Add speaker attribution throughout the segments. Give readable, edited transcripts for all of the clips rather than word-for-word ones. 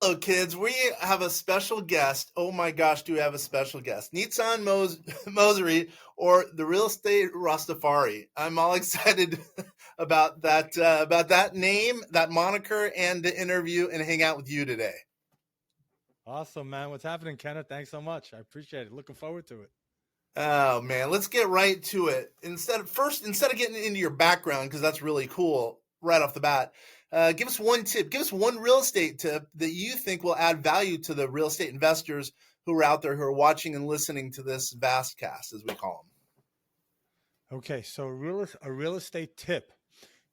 Speaker 1: Hello, kids. We have a special guest. Oh my gosh, do we have a special guest? Nizan Mosery, or the real estate Rastafari. I'm all excited about that name, that moniker, and to interview and hang out with you today.
Speaker 2: Awesome, man. What's happening, Kenneth? Thanks so much. I appreciate it. Looking forward to it.
Speaker 1: Oh man, let's get right to it. Instead of getting into your background, because that's really cool right off the bat, give us one tip. Give us one real estate tip that you think will add value to the real estate investors who are out there who are watching and listening to this vast cast, as we call
Speaker 2: Okay, so a real estate tip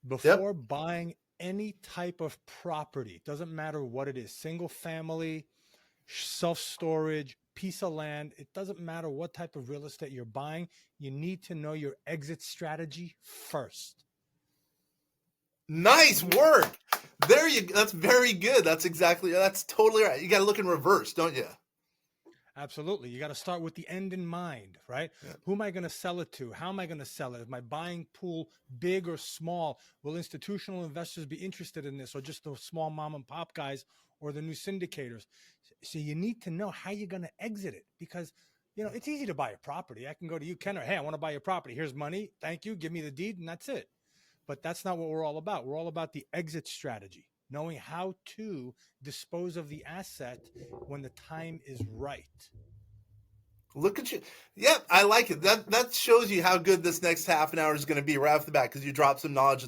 Speaker 1: them. Yep.
Speaker 2: before buying any type of property, doesn't matter what it is, single family, self-storage, piece of land, it doesn't matter what type of real estate you're buying, you need to know your exit strategy first.
Speaker 1: Nice work. There you go. That's very good. That's totally right. You got to look in reverse, don't you?
Speaker 2: Absolutely. You got to start with the end in mind, right?
Speaker 1: Yeah.
Speaker 2: Who am I going to sell it to? How am I going to sell it? Is my buying pool big or small? Will institutional investors be interested in this, or just the small mom and pop guys or the new syndicators? So you need to know how you're going to exit it, because it's easy to buy a property. I can go to you, Ken, or hey, I want to buy your property. Here's money. Thank you. Give me the deed, and that's it. But that's not what we're all about. We're all about the exit strategy, knowing how to dispose of the asset when the time is right.
Speaker 1: Look at you. Yep, I like it. That shows you how good this next half an hour is going to be right off the bat, because you drop some knowledge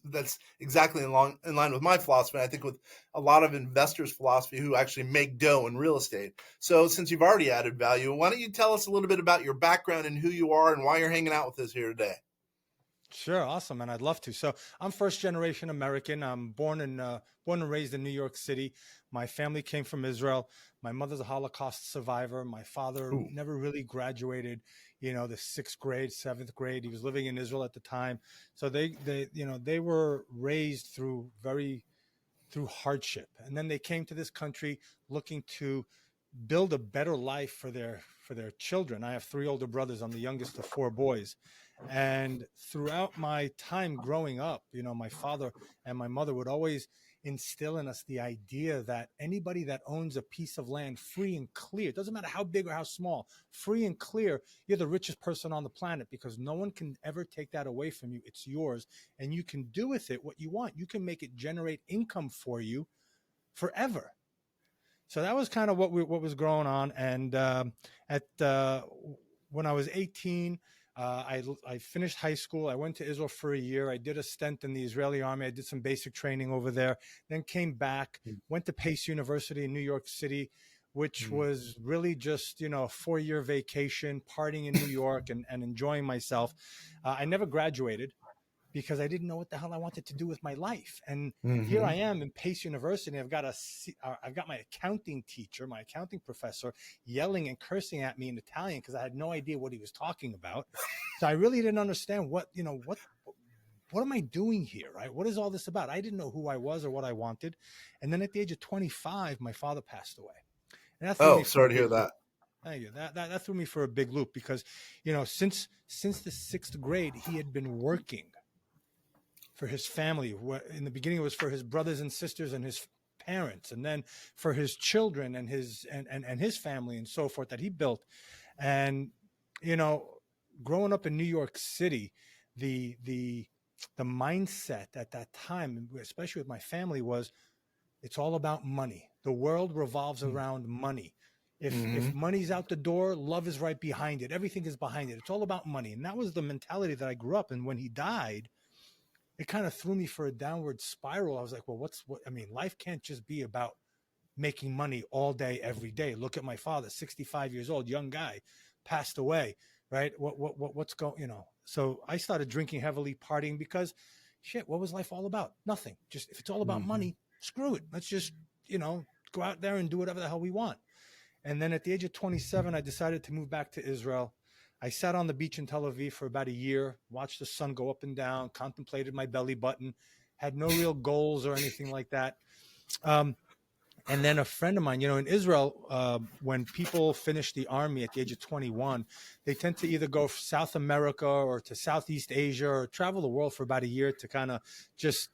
Speaker 1: that's exactly in line with my philosophy, and I think with a lot of investors' philosophy who actually make dough in real estate. So since you've already added value, why don't you tell us a little bit about your background and who you are and why you're hanging out with us here today?
Speaker 2: Sure, awesome, and I'd love to. So I'm first generation American. I'm born and raised in New York City. My family came from Israel. My mother's a Holocaust survivor. My father
Speaker 1: Ooh.
Speaker 2: never really graduated, the sixth grade, seventh grade. He was living in Israel at the time. So they were raised through hardship, and then they came to this country looking to build a better life for their children. I have three older brothers. I'm the youngest of four boys. And throughout my time growing up, my father and my mother would always instill in us the idea that anybody that owns a piece of land free and clear, doesn't matter how big or how small, free and clear, you're the richest person on the planet, because no one can ever take that away from you. It's yours, and you can do with it what you want. You can make it generate income for you forever. So that was kind of what was going on. And when I was 18, I finished high school. I went to Israel for a year. I did a stint in the Israeli army. I did some basic training over there, then came back, went to Pace University in New York City, which was really just, a 4-year vacation, partying in New York and enjoying myself. I never graduated, because I didn't know what the hell I wanted to do with my life. And here I am in Pace University. I've got my accounting teacher, my accounting professor, yelling and cursing at me in Italian, because I had no idea what he was talking about. So I really didn't understand what am I doing here, right? What is all this about? I didn't know who I was or what I wanted. And then at the age of 25, my father passed away. And that threw me
Speaker 1: Sorry to hear that.
Speaker 2: Thank you. That threw me for a big loop, because, since the sixth grade, he had been working for his family. In the beginning, it was for his brothers and sisters and his parents, and then for his children and his family and so forth that he built. And growing up in New York City, the mindset at that time, especially with my family, was it's all about money. The world revolves around money. If money's out the door, love is right behind it. Everything is behind it. It's all about money. And that was the mentality that I grew up in. When he died, it kind of threw me for a downward spiral. I was like, well, life can't just be about making money all day, every day. Look at my father, 65 years old, young guy, passed away, right? What's going, So I started drinking heavily, partying, because what was life all about? Nothing. Just, if it's all about money, screw it. Let's just, go out there and do whatever the hell we want. And then at the age of 27, I decided to move back to Israel. I sat on the beach in Tel Aviv for about a year, watched the sun go up and down, contemplated my belly button, had no real goals or anything like that. And then a friend of mine, in Israel, when people finish the army at the age of 21, they tend to either go South America or to Southeast Asia, or travel the world for about a year to kind of just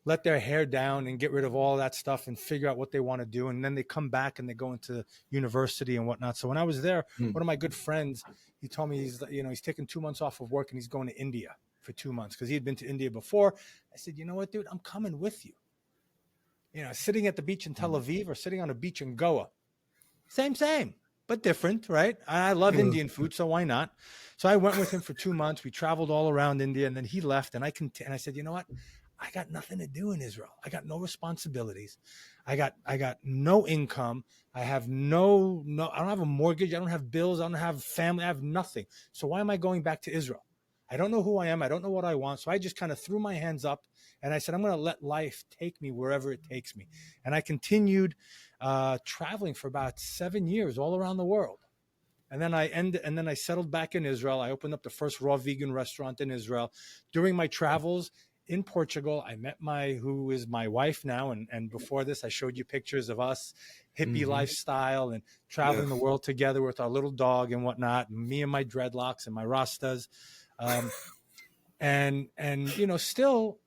Speaker 2: let their hair down and get rid of all that stuff and figure out what they want to do. And then they come back and they go into university and whatnot. So when I was there, one of my good friends, he told me he's taking 2 months off of work and he's going to India for 2 months because he had been to India before. I said, you know what, dude, I'm coming with you. Sitting at the beach in Tel Aviv or sitting on a beach in Goa. Same, but different, right? I love Indian food, so why not? So I went with him for 2 months. We traveled all around India, and then he left. And I said, you know what? I got nothing to do in Israel. I got no responsibilities. I got no income. I have no. I don't have a mortgage. I don't have bills. I don't have family. I have nothing. So why am I going back to Israel? I don't know who I am. I don't know what I want. So I just kind of threw my hands up and I said, I'm going to let life take me wherever it takes me. And I continued traveling for about 7 years all around the world. And then I settled back in Israel. I opened up the first raw vegan restaurant in Israel. During my travels in Portugal, I met who is my wife now. And before this, I showed you pictures of us, hippie lifestyle and traveling the world together with our little dog and whatnot. Me and my dreadlocks and my rastas. And still,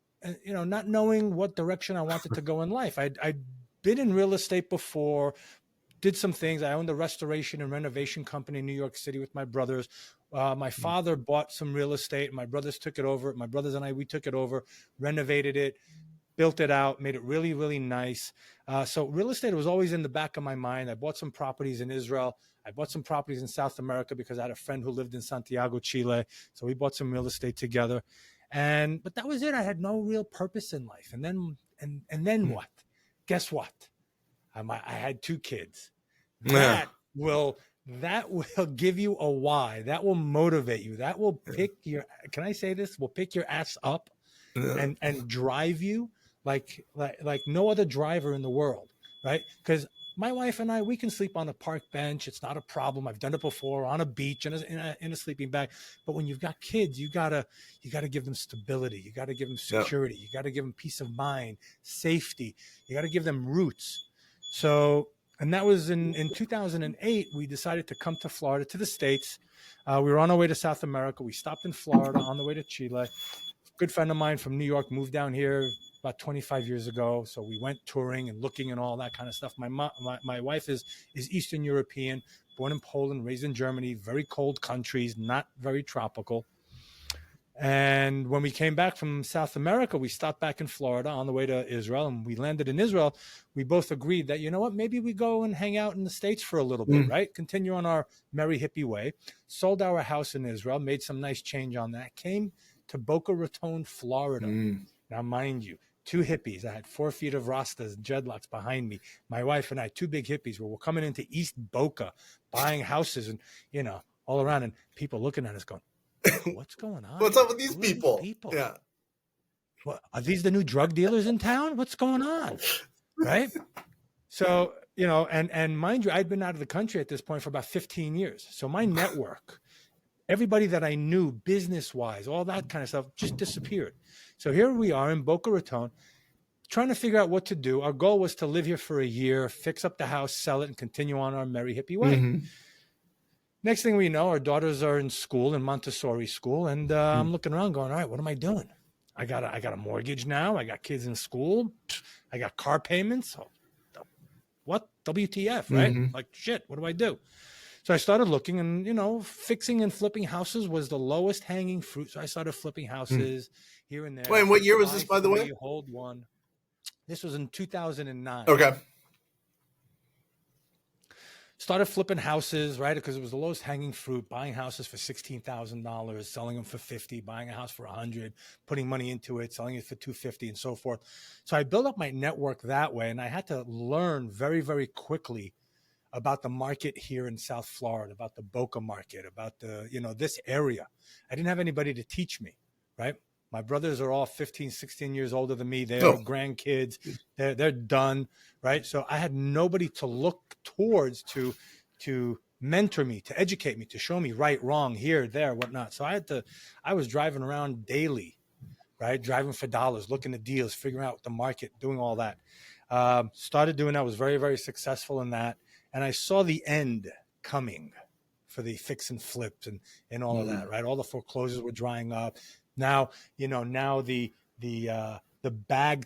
Speaker 2: not knowing what direction I wanted to go in life. I'd been in real estate before, did some things. I owned a restoration and renovation company in New York City with my brothers. My father bought some real estate. My brothers took it over. My brothers and we took it over, renovated it, built it out, made it really, really nice. So real estate was always in the back of my mind. I bought some properties in Israel. I bought some properties in South America because I had a friend who lived in Santiago, Chile. So we bought some real estate together. But that was it. I had no real purpose in life. And then what? Guess what? I had 2 kids. That will give you a why. That will motivate you. That will pick can I say this? Will pick your ass up and drive you like no other driver in the world, right? Because my wife and I, we can sleep on a park bench. It's not a problem. I've done it before on a beach in a sleeping bag. But when you've got kids, you gotta give them stability. You gotta give them security. You gotta give them peace of mind, safety. You gotta give them roots. So, and that was in 2008. We decided to come to Florida, to the States. We were on our way to South America. We stopped in Florida on the way to Chile. Good friend of mine from New York moved down here about 25 years ago. So we went touring and looking and all that kind of stuff. My wife is Eastern European, born in Poland, raised in Germany, very cold countries, not very tropical. And when we came back from South America, we stopped back in Florida on the way to Israel, and we landed in Israel. We both agreed that, you know what, maybe we go and hang out in the States for a little bit, right? Continue on our merry hippie way. Sold our house in Israel, made some nice change on that, came to Boca Raton, Florida. Now, mind you, 2 hippies. I had 4 feet of rastas and dreadlocks behind me. My wife and I, 2 big hippies, were coming into East Boca, buying houses and, all around, and people looking at us going, what's going on?
Speaker 1: What's up with these people? Yeah.
Speaker 2: What, are these the new drug dealers in town? What's going on? Right? So, and mind you, I'd been out of the country at this point for about 15 years. So my network, everybody that I knew business-wise, all that kind of stuff just disappeared. So here we are in Boca Raton trying to figure out what to do. Our goal was to live here for a year, fix up the house, sell it, and continue on our merry hippie way. Next thing we know, our daughters are in school, in Montessori school, and I'm looking around going, all right, what am I doing? I got a mortgage now. I got kids in school. I got car payments. What? WTF, right? Like, shit, what do I do? So I started looking, and, fixing and flipping houses was the lowest hanging fruit. So I started flipping houses here and there.
Speaker 1: Wait, and what year was this, by the way?
Speaker 2: Hold one. This was in 2009.
Speaker 1: Okay.
Speaker 2: Started flipping houses, right? Because it was the lowest hanging fruit, buying houses for $16,000, selling them for $50,000, buying a house for $100,000, putting money into it, selling it for $250,000 and so forth. So I built up my network that way. And I had to learn very, very quickly about the market here in South Florida, about the Boca market, about the, this area. I didn't have anybody to teach me, right? My brothers are all 15, 16 years older than me. They're grandkids. They're done, right? So I had nobody to look towards to mentor me, to educate me, to show me right, wrong, here, there, whatnot. So I was driving around daily, right? Driving for dollars, looking at deals, figuring out the market, doing all that. Started doing that, was very, very successful in that. And I saw the end coming for the fix and flips and all of that, right? All the foreclosures were drying up. Now, the bag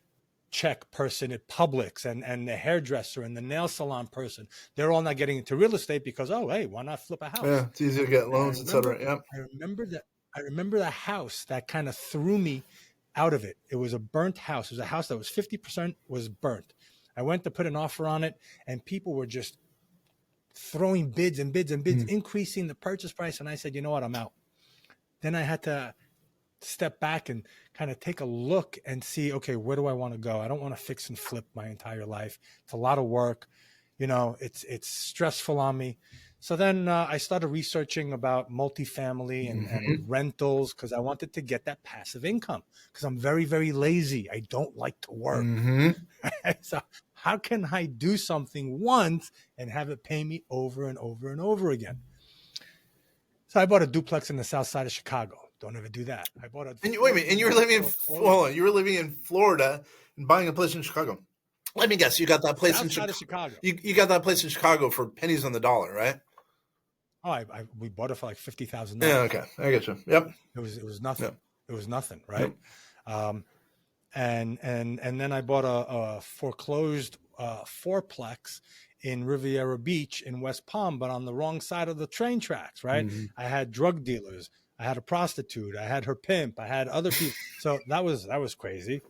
Speaker 2: check person at Publix and the hairdresser and the nail salon person. They're all not getting into real estate because, oh, hey, why not flip a house?
Speaker 1: Yeah, it's easier to get
Speaker 2: And
Speaker 1: loans, etc. Yeah.
Speaker 2: I remember the house that kind of threw me out of it. It was a burnt house. It was a house that was 50% was burnt. I went to put an offer on it, and people were just throwing bids and bids and bids, increasing the purchase price. And I said, you know what, I'm out. Then I had to step back and kind of take a look and see, okay, where do I want to go? I don't want to fix and flip my entire life. It's a lot of work. You know, it's stressful on me. So then I started researching about multifamily and rentals because I wanted to get that passive income because I'm very, very lazy. I don't like to work. So how can I do something once and have it pay me over and over and over again? So I bought a duplex in the south side of Chicago. Don't ever do that. I bought a.
Speaker 1: And wait a minute, and you were living in you were living in Florida and buying a place in Chicago. Let me guess, you got that place in Chicago. You got that place in Chicago for pennies on the dollar, right?
Speaker 2: Oh, we bought it for like $50,000.
Speaker 1: Yeah, okay, I get you. Yep.
Speaker 2: It was nothing.
Speaker 1: Yep.
Speaker 2: It was nothing, right?
Speaker 1: Yep.
Speaker 2: And then I bought a foreclosed fourplex in Riviera Beach in West Palm, but on the wrong side of the train tracks, right? I had drug dealers, I had a prostitute, I had her pimp, I had other people. So that was crazy,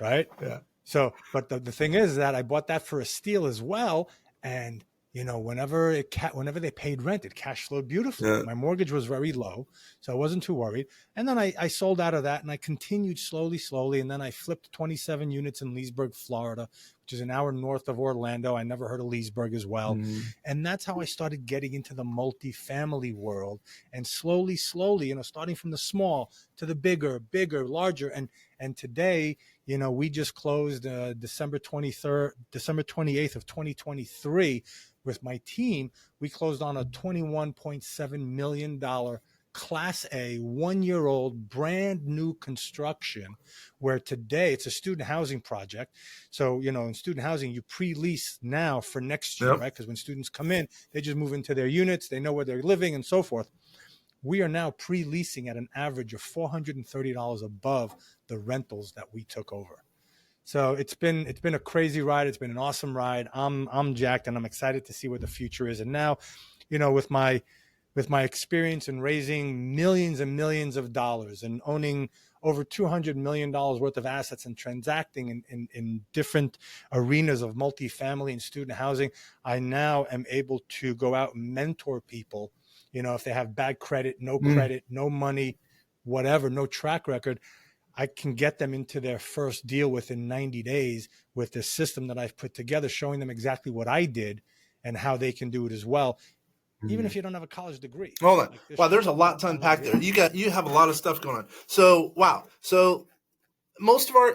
Speaker 2: right?
Speaker 1: Yeah.
Speaker 2: So, but the thing is that I bought that for a steal as well, and you know, whenever they paid rent, it cash flowed beautifully. Yeah. My mortgage was very low, so I wasn't too worried. And then I sold out of that, and I continued slowly. And then I flipped 27 units in Leesburg, Florida, which is an hour north of Orlando. I never heard of Leesburg as well. And that's how I started getting into the multifamily world. And slowly, you know, starting from the small to the bigger, larger. And today, you know, we just closed December 28th of 2023 with my team. We closed on a $21.7 million Class A, 1-year-old, brand new construction, where today it's a student housing project. So, you know, in student housing, you pre-lease now for next year, right? Because when students come in, they just move into their units, they know where they're living and so forth. We are now pre-leasing at an average of $430 above the rentals that we took over. So it's been a crazy ride. It's been an awesome ride. I'm jacked, and I'm excited to see where the future is. And now, you know, with my experience in raising millions and millions of dollars and owning over $200 million worth of assets and transacting in different arenas of multifamily and student housing, I now am able to go out and mentor people. You know, if they have bad credit, no money, whatever, no track record, I can get them into their first deal within 90 days with the system that I've put together, showing them exactly what I did and how they can do it as well, even if you don't have a college degree.
Speaker 1: Hold on. Wow, there's a lot to unpack there. You have a lot of stuff going on. So, wow. So most of our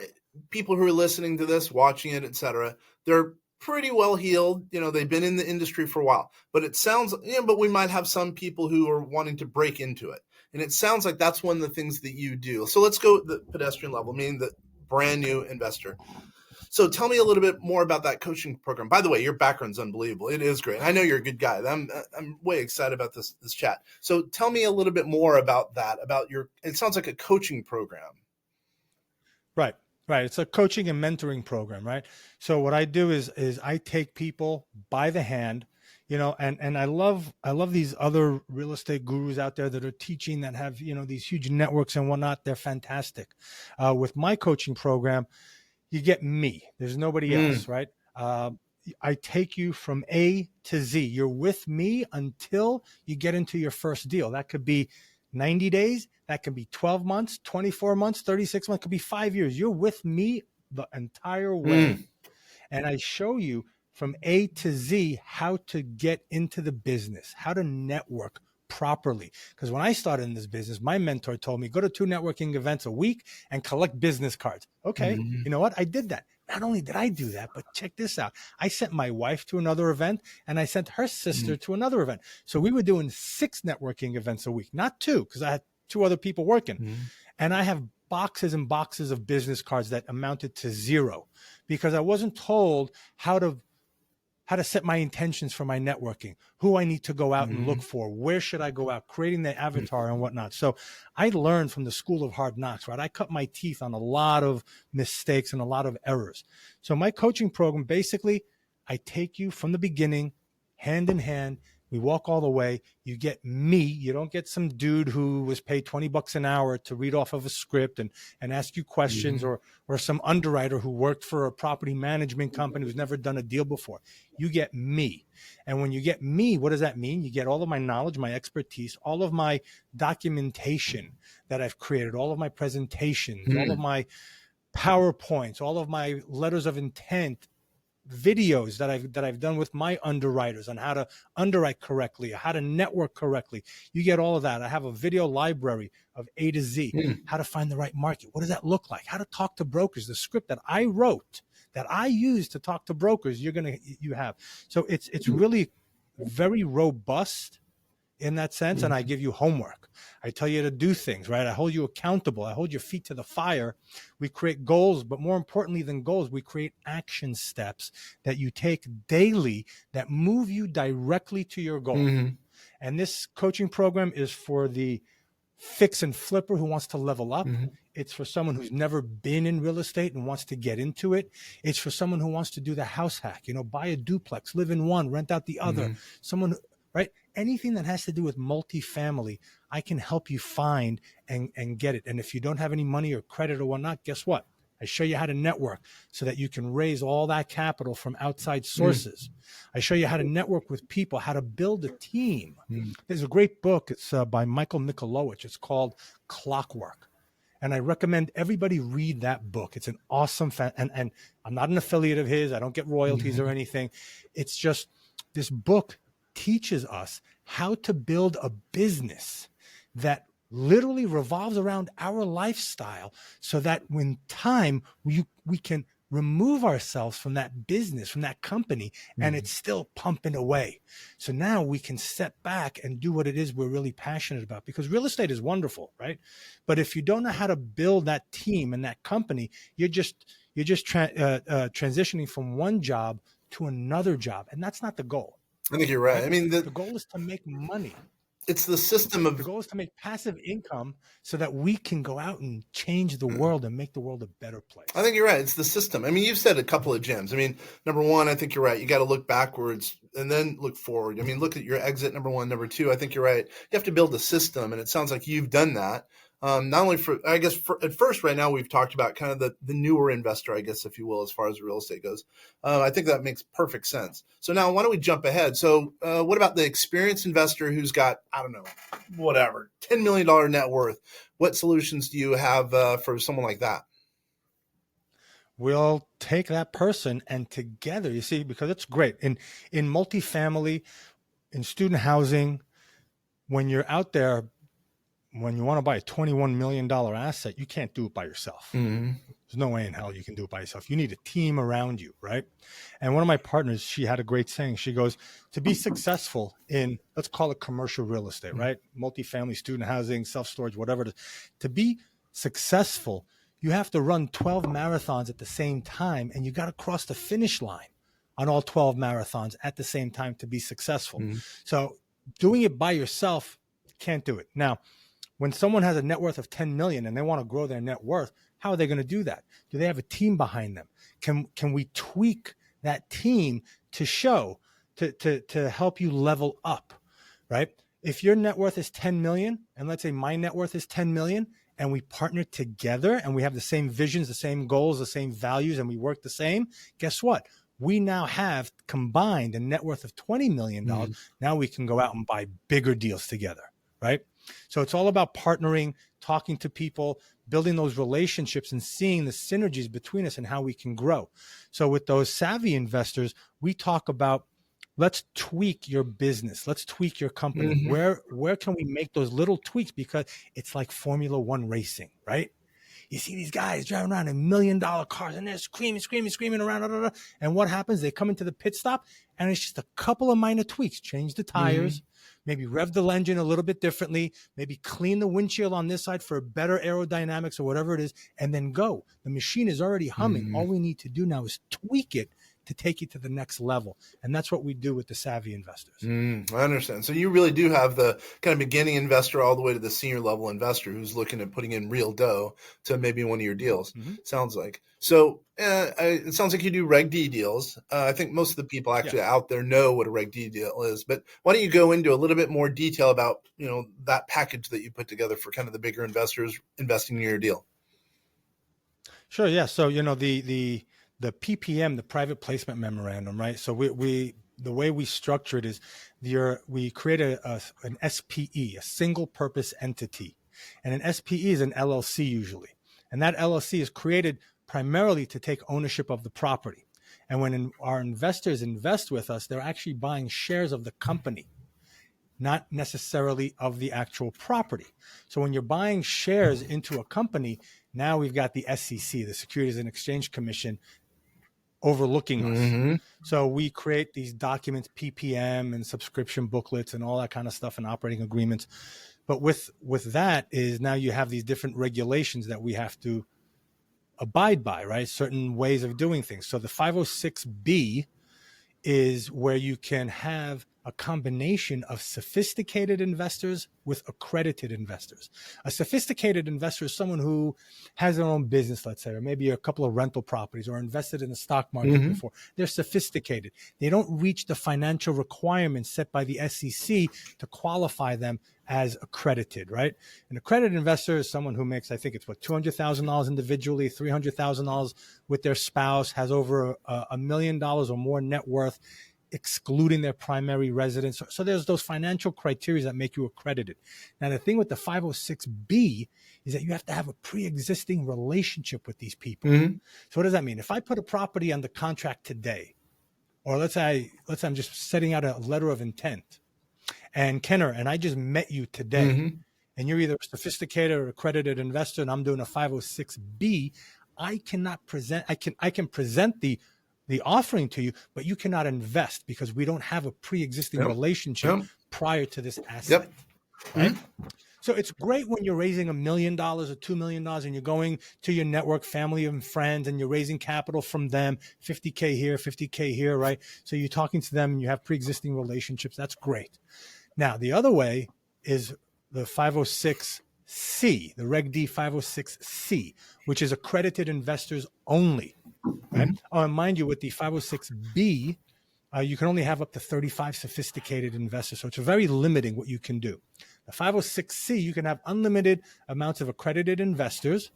Speaker 1: people who are listening to this, watching it, etc., they're pretty well heeled. You know, they've been in the industry for a while. But it sounds, you know, but we might have some people who are wanting to break into it. And it sounds like that's one of the things that you do. So let's go the pedestrian level, meaning the brand new investor. So tell me a little bit more about that coaching program. By the way, your background's unbelievable. It is great. I know you're a good guy. I'm way excited about this chat. So tell me a little bit more about that, about it sounds like a coaching program.
Speaker 2: Right. It's a coaching and mentoring program, right? So what I do is I take people by the hand, you know, and I love these other real estate gurus out there that are teaching, that have, you know, these huge networks and whatnot. They're fantastic. With my coaching program, you get me. There's nobody else, right? I take you from A to Z. You're with me until you get into your first deal. That could be 90 days. That could be 12 months, 24 months, 36 months, could be 5 years. You're with me the entire way. And I show you from A to Z how to get into the business, how to network properly. Because when I started in this business, my mentor told me, go to 2 networking events a week and collect business cards. Okay, you know what? I did that. Not only did I do that, but check this out. I sent my wife to another event, and I sent her sister to another event. So we were doing 6 networking events a week, not 2, because I had 2 other people working. And I have boxes and boxes of business cards that amounted to 0 because I wasn't told how to how to set my intentions for my networking, who I need to go out and look for, where should I go out, creating the avatar and whatnot. So I learned from the school of hard knocks, right? I cut my teeth on a lot of mistakes and a lot of errors. So my coaching program, basically, I take you from the beginning, hand in hand. We walk all the way. You get me. You don't get some dude who was paid $20 an hour to read off of a script and ask you questions, or some underwriter who worked for a property management company who's never done a deal before. You get me. And when you get me, what does that mean? You get all of my knowledge, my expertise, all of my documentation that I've created, all of my presentations, all of my PowerPoints, all of my letters of intent, videos that I've done with my underwriters on how to underwrite correctly, how to network correctly. You get all of that. I have a video library of A to Z, how to find the right market. What does that look like? How to talk to brokers, the script that I wrote, that I use to talk to brokers, you have. So it's really very robust in that sense. And I give you homework. I tell you to do things, right? I hold you accountable. I hold your feet to the fire. We create goals, but more importantly than goals, we create action steps that you take daily that move you directly to your goal. And this coaching program is for the fix and flipper who wants to level up. It's for someone who's never been in real estate and wants to get into it. It's for someone who wants to do the house hack, buy a duplex, live in one, rent out the other. Someone, right? Anything that has to do with multifamily, I can help you find and get it. And if you don't have any money or credit or whatnot, guess what? I show you how to network so that you can raise all that capital from outside sources. I show you how to network with people, how to build a team. There's a great book. It's by Michael Michalowicz. It's called Clockwork. And I recommend everybody read that book. It's an awesome and I'm not an affiliate of his. I don't get royalties or anything. It's just this book teaches us how to build a business that literally revolves around our lifestyle, so that when time we can remove ourselves from that business, from that company, and it's still pumping away. So now we can step back and do what it is we're really passionate about, because real estate is wonderful, right? But if you don't know how to build that team and that company, you're just transitioning from one job to another job. And that's not the goal.
Speaker 1: I think you're right. I mean,
Speaker 2: the goal is to make money.
Speaker 1: It's the system of...
Speaker 2: The goal is to make passive income so that we can go out and change the world and make the world a better place.
Speaker 1: I think you're right. It's the system. I mean, you've said a couple of gems. I mean, number one, I think you're right. You got to look backwards and then look forward. I mean, look at your exit, number one. Number two, I think you're right. You have to build a system, and it sounds like you've done that. Not only at first right now, we've talked about kind of the newer investor, I guess, if you will, as far as real estate goes. I think that makes perfect sense. So now why don't we jump ahead? So what about the experienced investor who's got, I don't know, whatever, $10 million net worth? What solutions do you have for someone like that?
Speaker 2: We'll take that person, and together, you see, because it's great in multifamily, in student housing, when you're out there, when you want to buy a $21 million asset, you can't do it by yourself. There's no way in hell you can do it by yourself. You need a team around you, right? And one of my partners, she had a great saying. She goes, to be successful in, let's call it commercial real estate, right? Multifamily, student housing, self-storage, whatever it is. To be successful, you have to run 12 marathons at the same time, and you got to cross the finish line on all 12 marathons at the same time to be successful. So doing it by yourself, you can't do it. Now, when someone has a net worth of 10 million and they want to grow their net worth, how are they going to do that? Do they have a team behind them? Can we tweak that team to show, to help you level up, right? If your net worth is 10 million, and let's say my net worth is 10 million, and we partner together and we have the same visions, the same goals, the same values, and we work the same, guess what? We now have combined a net worth of $20 million. Now we can go out and buy bigger deals together, right? So it's all about partnering, talking to people, building those relationships, and seeing the synergies between us and how we can grow. So with those savvy investors, we talk about, let's tweak your business. Let's tweak your company. Where can we make those little tweaks? Because it's like Formula One racing, right? You see these guys driving around in $1 million cars and they're screaming around. And what happens? They come into the pit stop and it's just a couple of minor tweaks. Change the tires, maybe rev the engine a little bit differently, maybe clean the windshield on this side for better aerodynamics or whatever it is, and then go. The machine is already humming. All we need to do now is tweak it to take you to the next level. And that's what we do with the savvy investors.
Speaker 1: I understand. So you really do have the kind of beginning investor all the way to the senior level investor who's looking at putting in real dough to maybe one of your deals. Sounds like. So it sounds like you do Reg D deals. I think most of the people actually out there know what a Reg D deal is, but why don't you go into a little bit more detail about, that package that you put together for kind of the bigger investors investing in your deal?
Speaker 2: Sure. Yeah. So, the PPM, the private placement memorandum, right? So we the way we structure it is we create an SPE, a single purpose entity. And an SPE is an LLC usually. And that LLC is created primarily to take ownership of the property. And when our investors invest with us, they're actually buying shares of the company, not necessarily of the actual property. So when you're buying shares into a company, now we've got the SEC, the Securities and Exchange Commission, overlooking us. So we create these documents, PPM and subscription booklets and all that kind of stuff and operating agreements. But with that is now you have these different regulations that we have to abide by, right? Certain ways of doing things. So the 506B is where you can have a combination of sophisticated investors with accredited investors. A sophisticated investor is someone who has their own business, let's say, or maybe a couple of rental properties or invested in the stock market before. They're sophisticated. They don't reach the financial requirements set by the SEC to qualify them as accredited, right? An accredited investor is someone who makes, I think it's $200,000 individually, $300,000 with their spouse, has over $1 million or more net worth, excluding their primary residence. So there's those financial criteria that make you accredited. Now, the thing with the 506B is that you have to have a pre-existing relationship with these people. So what does that mean? If I put a property under contract today, or let's say I'm just setting out a letter of intent, and Kenner, and I just met you today, and you're either a sophisticated or accredited investor, and I'm doing a 506B, I cannot present, I can present the offering to you, but you cannot invest because we don't have a pre-existing relationship prior to this asset. Right? So it's great when you're raising $1 million or $2 million and you're going to your network, family and friends, and you're raising capital from them, 50K here, 50K here, right? So you're talking to them and you have pre-existing relationships. That's great. Now, the other way is the 506C, the Reg D 506C, which is accredited investors only. Right? Mind you, with the 506B, you can only have up to 35 sophisticated investors. So it's very limiting what you can do. The 506C, you can have unlimited amounts of accredited investors,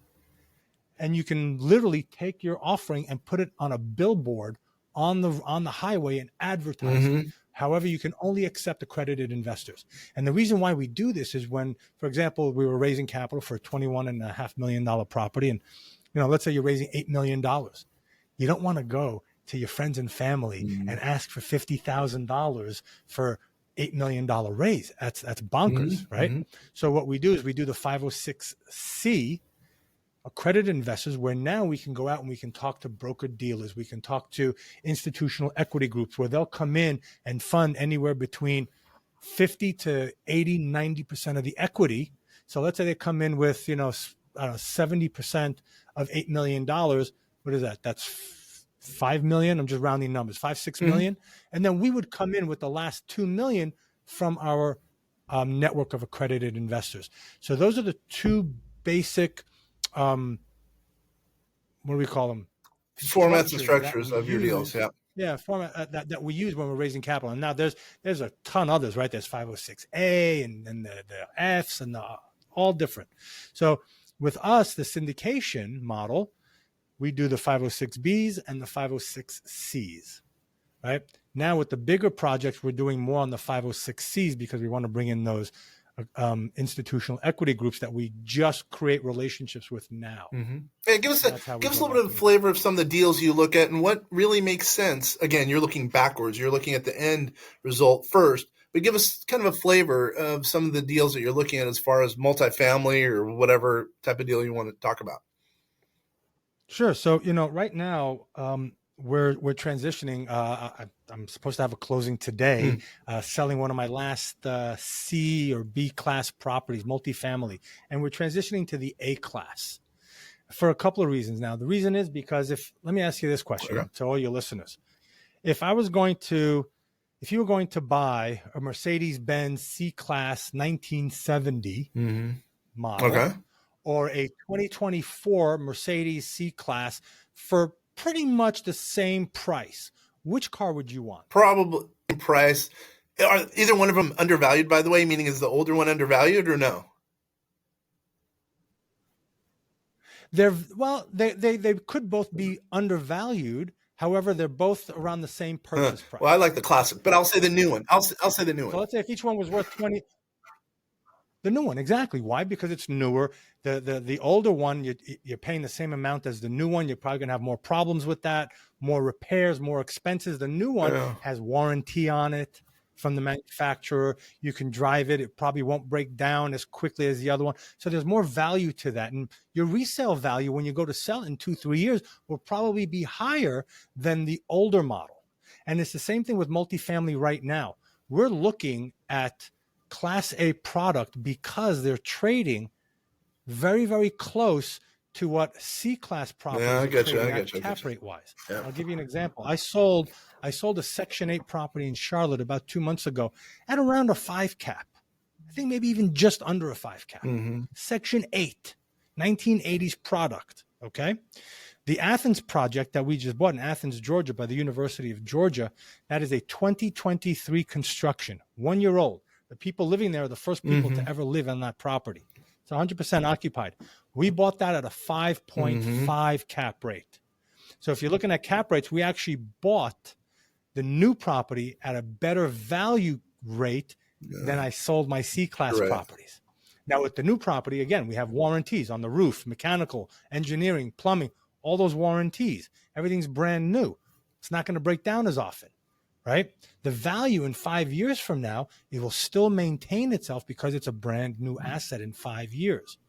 Speaker 2: and you can literally take your offering and put it on a billboard on the highway and advertise it. However, you can only accept accredited investors. And the reason why we do this is when, for example, we were raising capital for a $21.5 million property, and let's say you're raising $8 million. You don't want to go to your friends and family and ask for $50,000 for $8 million raise. That's bonkers, right? So what we do is we do the 506C, accredited investors, where now we can go out and we can talk to broker dealers. We can talk to institutional equity groups where they'll come in and fund anywhere between 50 to 80, 90% of the equity. So let's say they come in with, 70% of $8 million. What is that? That's 5 million. I'm just rounding numbers, 5-6 million. And then we would come in with the last 2 million from our network of accredited investors. So those are the two basic, what do we call them?
Speaker 1: Formats and structures of your deals.
Speaker 2: Yeah, format that we use when we're raising capital. And now there's a ton others, right? There's 506A and the Fs and all different. So with us, the syndication model, we do the 506Bs and the 506Cs, right? Now with the bigger projects, we're doing more on the 506Cs because we want to bring in those institutional equity groups that we just create relationships with now.
Speaker 1: Hey, give us a little bit of flavor of some of the deals you look at and what really makes sense. Again, you're looking backwards. You're looking at the end result first, but give us kind of a flavor of some of the deals that you're looking at as far as multifamily or whatever type of deal you want to talk about.
Speaker 2: Sure. So, right now, we're transitioning. I'm supposed to have a closing today, selling one of my last C or B class properties, multifamily, and we're transitioning to the A class for a couple of reasons. Now, the reason is because let me ask you this question to all your listeners. if you were going to buy a Mercedes-Benz C-Class 1970 model,
Speaker 1: Okay.
Speaker 2: or a 2024 Mercedes C-Class for pretty much the same price, which car would you want?
Speaker 1: Probably price. Are either one of them undervalued, by the way? Meaning, is the older one undervalued or no?
Speaker 2: They could both be undervalued. However, they're both around the same purchase price.
Speaker 1: Well, I like the classic, but I'll say the new one. I'll say the new
Speaker 2: So
Speaker 1: one.
Speaker 2: let's say if each one was worth 20, the new one, exactly. Why? Because it's newer. The older one, you're paying the same amount as the new one. You're probably gonna have more problems with that, more repairs, more expenses. The new one has warranty on it from the manufacturer. You can drive it. It probably won't break down as quickly as the other one. So there's more value to that. And your resale value when you go to sell in 2-3 years will probably be higher than the older model. And it's the same thing with multifamily right now. We're looking at Class A product because they're trading very, very close to what C-Class properties are trading at cap rate wise. I'll give you an example. I sold a Section 8 property in Charlotte about 2 months ago at around a 5 cap. I think maybe even just under a 5 cap. Section 8, 1980s product, okay? The Athens project that we just bought in Athens, Georgia, by the University of Georgia, that is a 2023 construction, 1 year old. The people living there are the first people to ever live on that property. It's 100% occupied. We bought that at a 5.5 cap rate. So if you're looking at cap rates, we actually bought the new property at a better value rate than I sold my C-Class properties. Now with the new property, again, we have warranties on the roof, mechanical, engineering, plumbing, all those warranties. Everything's brand new. It's not going to break down as often, right? The value in 5 years from now, it will still maintain itself because it's a brand new asset in 5 years.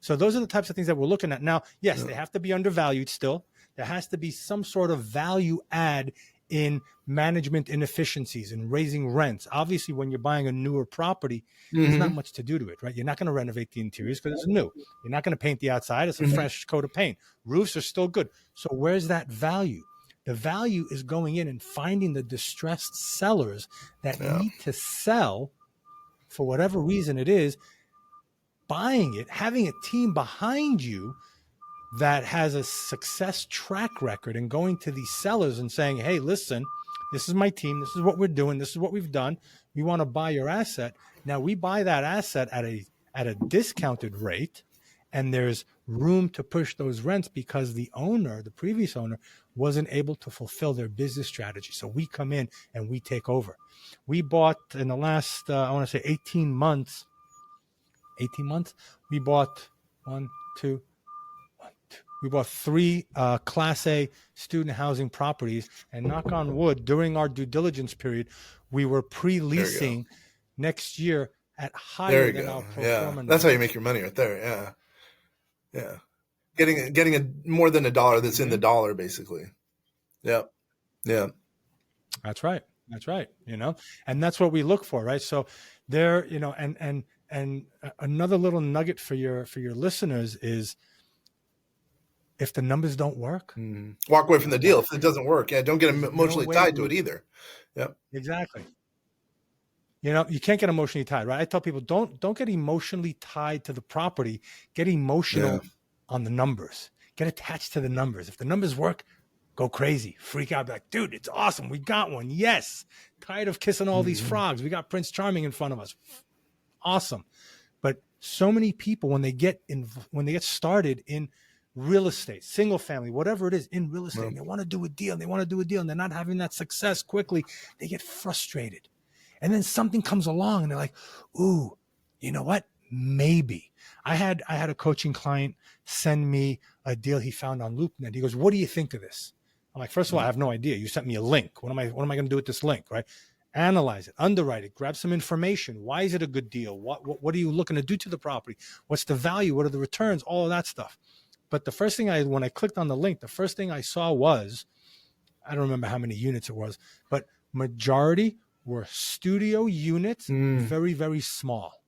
Speaker 2: So those are the types of things that we're looking at. Now, yes, they have to be undervalued still. There has to be some sort of value add in management inefficiencies and raising rents. Obviously, when you're buying a newer property, there's not much to do to it, right? You're not going to renovate the interiors because it's new. You're not going to paint the outside. It's a fresh coat of paint. Roofs are still good. So where's that value? The value is going in and finding the distressed sellers that need to sell for whatever reason it is, buying it, having a team behind you that has a success track record, and going to these sellers and saying, hey, listen, this is my team. This is what we're doing. This is what we've done. We want to buy your asset. Now we buy that asset at a discounted rate, and there's room to push those rents because the owner, the previous owner, wasn't able to fulfill their business strategy. So we come in and we take over. We bought in the last, I want to say 18 months, we bought we bought 3 Class A student housing properties, and knock on wood, during our due diligence period, we were pre-leasing next year at higher than our pro forma.
Speaker 1: That's how you make your money right there. Yeah. Getting more than a dollar that's in the dollar, basically. Yeah.
Speaker 2: That's right. And that's what we look for, right? So there, and another little nugget for your listeners is, if the numbers don't work,
Speaker 1: walk away from the deal. If it doesn't work, don't get emotionally tied to it either. Yep.
Speaker 2: Exactly. You can't get emotionally tied, right? I tell people, don't get emotionally tied to the property. Get emotional on the numbers. Get attached to the numbers. If the numbers work, go crazy, freak out, be like, dude, it's awesome. We got one. Yes. Tired of kissing all these frogs. We got Prince Charming in front of us. Awesome. But so many people, when they get started in real estate, single family, whatever it is in real estate, and they want to do a deal, and they're not having that success quickly, they get frustrated. And then something comes along and they're like, ooh, you know what? Maybe. I had a coaching client send me a deal he found on LoopNet. He goes, what do you think of this? I'm like, first of all, I have no idea. You sent me a link. What am I going to do with this link, right? Analyze it, underwrite it, grab some information. Why is it a good deal? What are you looking to do to the property? What's the value? What are the returns? All of that stuff. But the first thing when I clicked on the link, the first thing I saw was, I don't remember how many units it was, but majority were studio units, very, very small,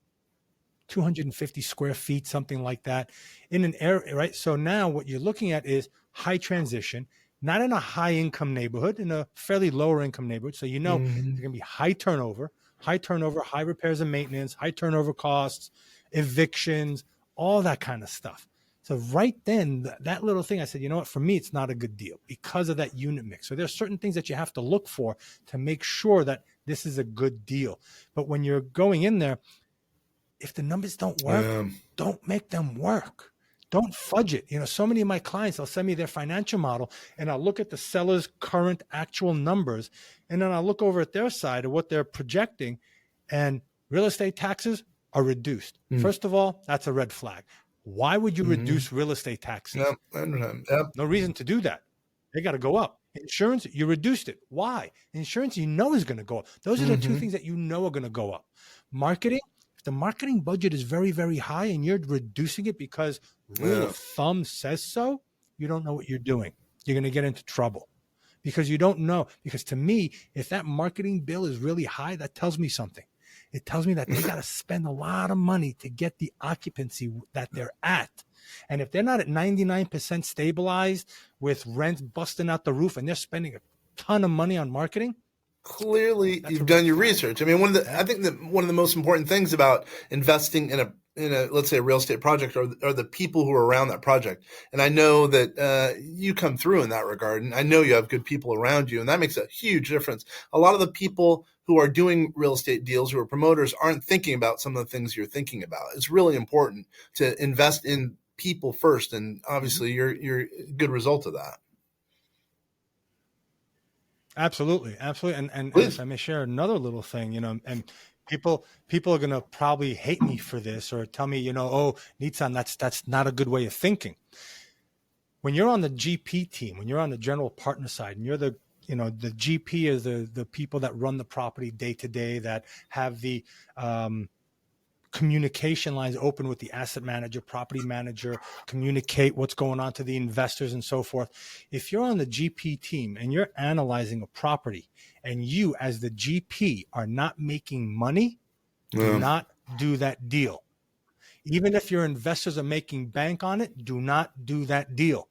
Speaker 2: 250 square feet, something like that, in an area, right? So now what you're looking at is high transition, not in a high income neighborhood, in a fairly lower income neighborhood. So you know
Speaker 1: Mm-hmm.
Speaker 2: there's going to be high turnover, high repairs and maintenance, high turnover costs, evictions, all that kind of stuff. So right then, that little thing, I said, you know what, for me, it's not a good deal because of that unit mix. So there's certain things that you have to look for to make sure that this is a good deal. But when you're going in there, if the numbers don't work, don't make them work. Don't fudge it. You know, so many of my clients, they'll send me their financial model and I'll look at the seller's current actual numbers. And then I'll look over at their side of what they're projecting, and real estate taxes are reduced. First of all, that's a red flag. Why would you reduce real estate taxes?
Speaker 1: Yep. I understand. Yep.
Speaker 2: No reason to do that. They got to go up. Insurance, you reduced it. Why? Insurance, you know, is going to go up. Those are the two things that you know are going to go up. Marketing, if the marketing budget is very, very high and you're reducing it because rule of thumb says so, you don't know what you're doing. You're going to get into trouble because you don't know. Because to me, if that marketing bill is really high, that tells me something. It tells me that they got to spend a lot of money to get the occupancy that they're at. And if they're not at 99% stabilized with rents busting out the roof and they're spending a ton of money on marketing,
Speaker 1: clearly you've done your research. I mean, I think that one of the most important things about investing in a let's say a real estate project are the people who are around that project. And I know that you come through in that regard, and I know you have good people around you, and that makes a huge difference. A lot of the people who are doing real estate deals, who are promoters, aren't thinking about some of the things you're thinking about. It's really important to invest in people first, and obviously you're a good result of that.
Speaker 2: Absolutely. And if I may share another little thing, you know, and people are going to probably hate me for this or tell me, you know, oh, Nizan, that's not a good way of thinking. When you're on the GP team, when you're on the general partner side, and you're the GP is the people that run the property day to day, that have the communication lines open with the asset manager, property manager, communicate what's going on to the investors and so forth. If you're on the GP team and you're analyzing a property and you as the GP are not making money, do not do that deal. Even if your investors are making bank on it, do not do that deal.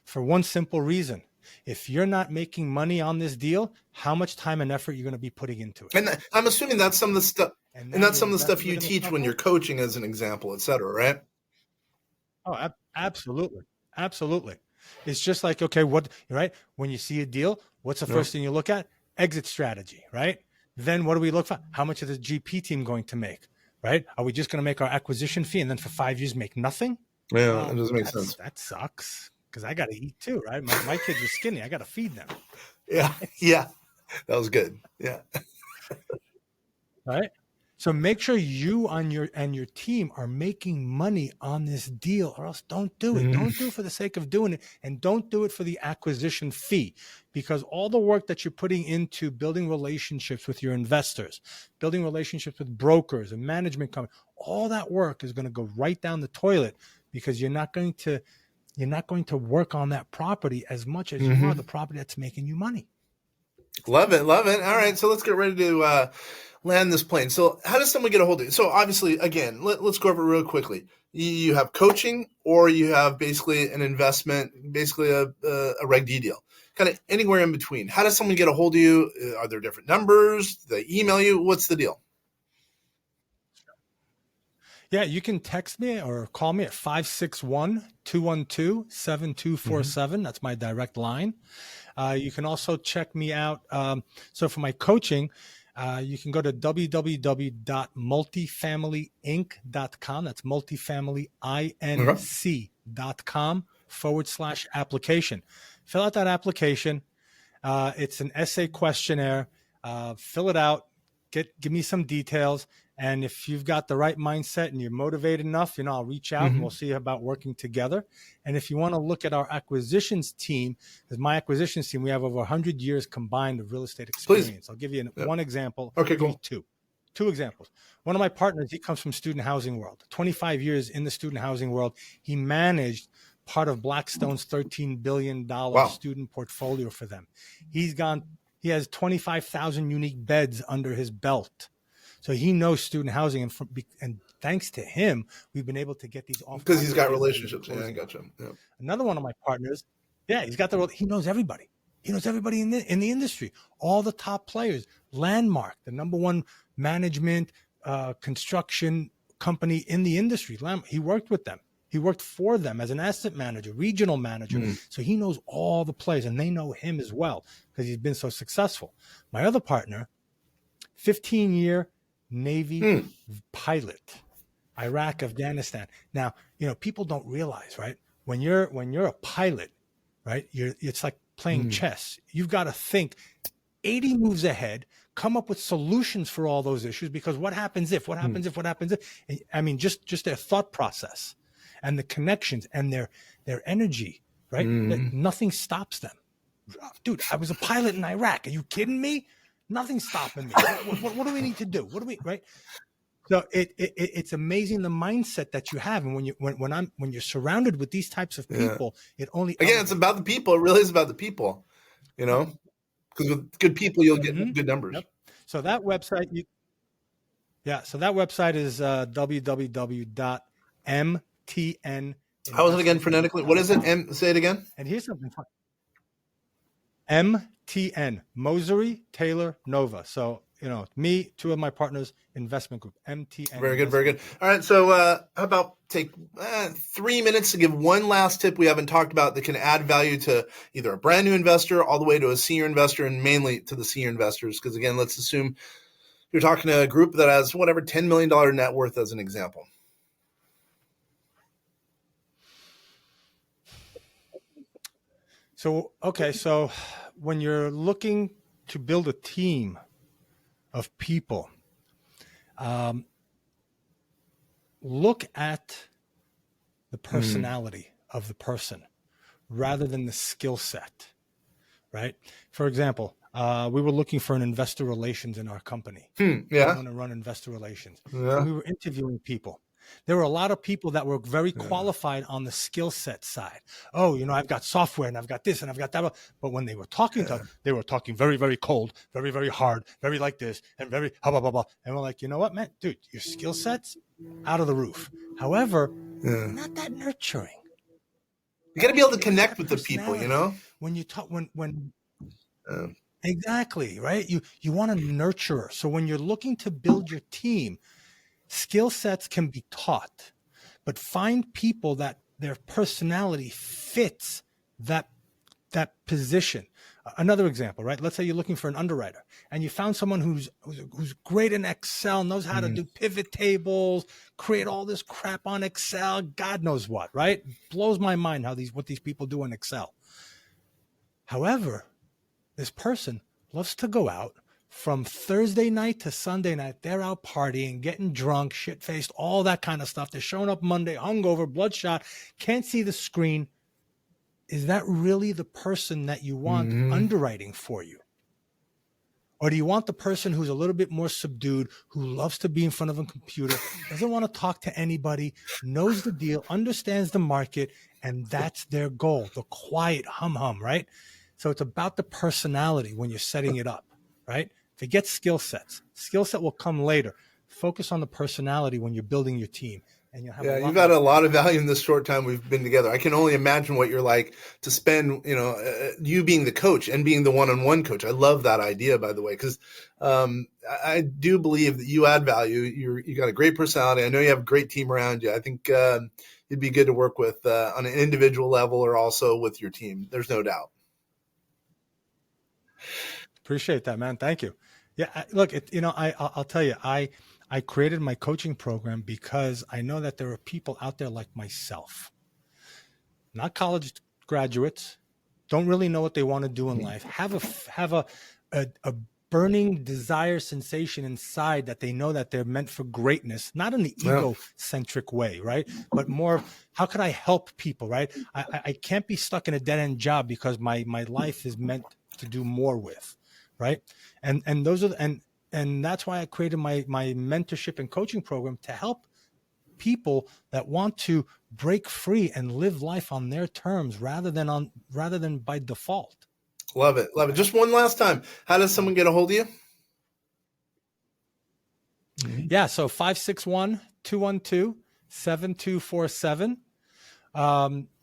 Speaker 2: For one simple reason. If you're not making money on this deal, how much time and effort you're going to be putting into it?
Speaker 1: And I'm assuming that's some of the stuff, and that's some of the stuff you teach when you're coaching, as an example, et cetera, right?
Speaker 2: Oh, absolutely. Absolutely. It's just like, okay, right? When you see a deal, what's the first thing you look at? Exit strategy, right? Then what do we look for? How much is the GP team going to make, right? Are we just going to make our acquisition fee and then for 5 years make nothing?
Speaker 1: Yeah, it doesn't make sense.
Speaker 2: That sucks because I got to eat too, right? My kids are skinny. I got to feed them.
Speaker 1: Yeah. That was good. Yeah.
Speaker 2: Right. So make sure you and your team are making money on this deal, or else don't do it. Don't do it for the sake of doing it, and don't do it for the acquisition fee, because all the work that you're putting into building relationships with your investors, building relationships with brokers and management companies, all that work is going to go right down the toilet because you're not going to work on that property as much as you are the property that's making you money.
Speaker 1: Love it. All right, so let's get ready to land this plane. So how does someone get a hold of you? So obviously, again, let's go over it real quickly. You have coaching, or you have basically an investment, basically a Reg D deal, kind of anywhere in between. How does someone get a hold of you? Are there different numbers? Do they email you? What's the deal?
Speaker 2: Yeah, you can text me or call me at 561-212-7247. That's my direct line. You can also check me out. So for my coaching, you can go to www.multifamilyinc.com. That's multifamilyinc.com/application. Fill out that application. It's an essay questionnaire. Fill it out. Give me some details. And if you've got the right mindset and you're motivated enough, I'll reach out and we'll see about working together. And if you want to look at our acquisitions team, as my acquisitions team, we have over 100 years combined of real estate experience. Please. I'll give you one example.
Speaker 1: Okay, cool.
Speaker 2: Two examples. One of my partners, he comes from student housing world, 25 years in the student housing world. He managed part of Blackstone's $13 billion student portfolio for them. He has 25,000 unique beds under his belt. So he knows student housing, and thanks to him, we've been able to get these off.
Speaker 1: Because he's got relationships. Yeah, I got you. Yeah.
Speaker 2: Another one of my partners, Yeah, he's got he knows everybody. He knows everybody in the industry, all the top players. Landmark, the number one management construction company in the industry. He worked with them. He worked for them as an asset manager, regional manager. So he knows all the players, and they know him as well because he's been so successful. My other partner, 15-year Navy pilot, Iraq, Afghanistan. Now, people don't realize, right? When you're a pilot, right? It's like playing chess. You've got to think 80 moves ahead, come up with solutions for all those issues, because what happens if, what happens if? I mean, just their thought process and the connections and their energy, right? Nothing stops them. Dude, I was a pilot in Iraq. Are you kidding me? Nothing's stopping me. What do we need to do? What do we, right? So it's amazing the mindset that you have, and when you're surrounded with these types of people, it only
Speaker 1: it's about the people. It really is about the people, because with good people you'll get good numbers.
Speaker 2: Yep. So that website, So that website is www.mtn.
Speaker 1: How was it again phonetically? What is it? Say it again.
Speaker 2: And here's something fun. MTN, Mosery, Taylor, Nova. So, me, two of my partners, investment group, MTN.
Speaker 1: Very good, very good. All right, so how about take 3 minutes to give one last tip we haven't talked about that can add value to either a brand new investor all the way to a senior investor, and mainly to the senior investors. Because again, let's assume you're talking to a group that has whatever $10 million net worth as an example.
Speaker 2: So when you're looking to build a team of people, look at the personality of the person rather than the skill set, right? For example, we were looking for an investor relations in our company. We want to run investor relations. And we were interviewing people. There were a lot of people that were very qualified on the skill set side. Oh, I've got software and I've got this and I've got that. But when they were talking to us, they were talking very, very cold, very, very hard, very like this and very blah, blah, blah, blah. And we're like, you know what, man, dude, your skill set's out of the roof. However, not that nurturing.
Speaker 1: You got to be able to connect with the people,
Speaker 2: When you talk, exactly, right? You want a nurturer. So when you're looking to build your team, skill sets can be taught, but find people that their personality fits that position. Another example, right? Let's say you're looking for an underwriter and you found someone who's great in Excel, knows how to do pivot tables, create all this crap on Excel, God knows what, right? Blows my mind what these people do in Excel. However, this person loves to go out from Thursday night to Sunday night. They're out partying, getting drunk, shit-faced, all that kind of stuff. They're showing up Monday, hungover, bloodshot, can't see the screen. Is that really the person that you want underwriting for you? Or do you want the person who's a little bit more subdued, who loves to be in front of a computer, doesn't want to talk to anybody, knows the deal, understands the market, and that's their goal, the quiet hum-hum, right? So it's about the personality when you're setting it up, right? Forget skill sets. Skill set will come later. Focus on the personality when you're building your team. And you'll have
Speaker 1: you've got a lot of value in this short time we've been together. I can only imagine what you're like to spend, you being the coach and being the one-on-one coach. I love that idea, by the way, because I do believe that you add value. You got a great personality. I know you have a great team around you. I think you'd be good to work with on an individual level or also with your team. There's no doubt.
Speaker 2: Appreciate that, man. Thank you. Yeah, look, I'll tell you, I created my coaching program because I know that there are people out there like myself, not college graduates, don't really know what they want to do in life, have a burning desire, sensation inside that they know that they're meant for greatness, not in the egocentric way, right? But more, how could I help people, right? I can't be stuck in a dead-end job because my life is meant to do more with, right? And those are and that's why I created my mentorship and coaching program to help people that want to break free and live life on their terms rather than by default.
Speaker 1: Love it. Love it. Just one last time. How does someone get a hold of you?
Speaker 2: Yeah. So 561-212-7247.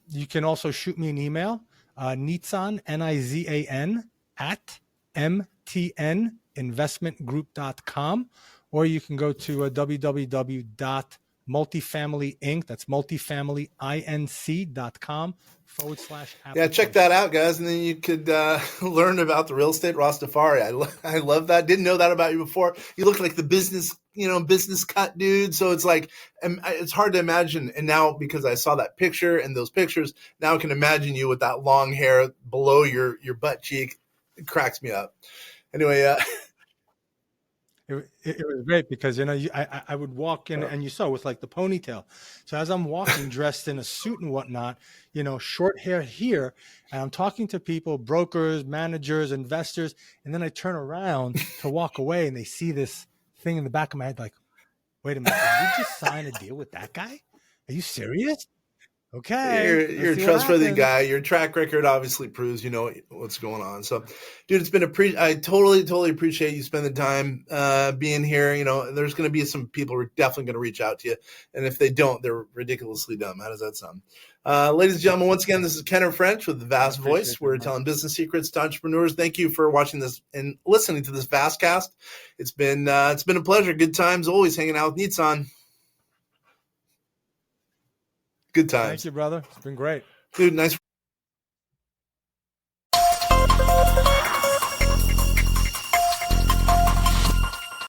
Speaker 2: You can also shoot me an email. Nizan, Nizan, at mtninvestmentgroup.com, or you can go to www.multifamilyinc, that's multifamilyinc.com/application.
Speaker 1: Yeah, check that out, guys, and then you could learn about the real estate Rastafari. I love that. Didn't know that about you before. You look like the business, business cut dude. So it's like it's hard to imagine. And now because I saw that picture and those pictures, now I can imagine you with that long hair below your butt cheek. It cracks me up. Anyway,
Speaker 2: it was great because I would walk in, and you saw with like the ponytail. So as I'm walking dressed in a suit and whatnot, short hair here, and I'm talking to people, brokers, managers, investors, and then I turn around to walk away, and they see this thing in the back of my head, like, wait a minute, did you just sign a deal with that guy? Are you serious? Okay,
Speaker 1: you're a trustworthy guy. Your track record obviously proves you know what's going on. So, dude, it's been I totally appreciate you spending the time being here. There's going to be some people who are definitely going to reach out to you, and if they don't, they're ridiculously dumb. How does that sound? Ladies and gentlemen, once again, this is Kenner French with the Vast Voice. We're telling business secrets to entrepreneurs. Thank you for watching this and listening to this Vast Cast. It's been a pleasure. Good times always hanging out with Nizan. Good times.
Speaker 2: Thank you, brother. It's been great.
Speaker 1: Dude, nice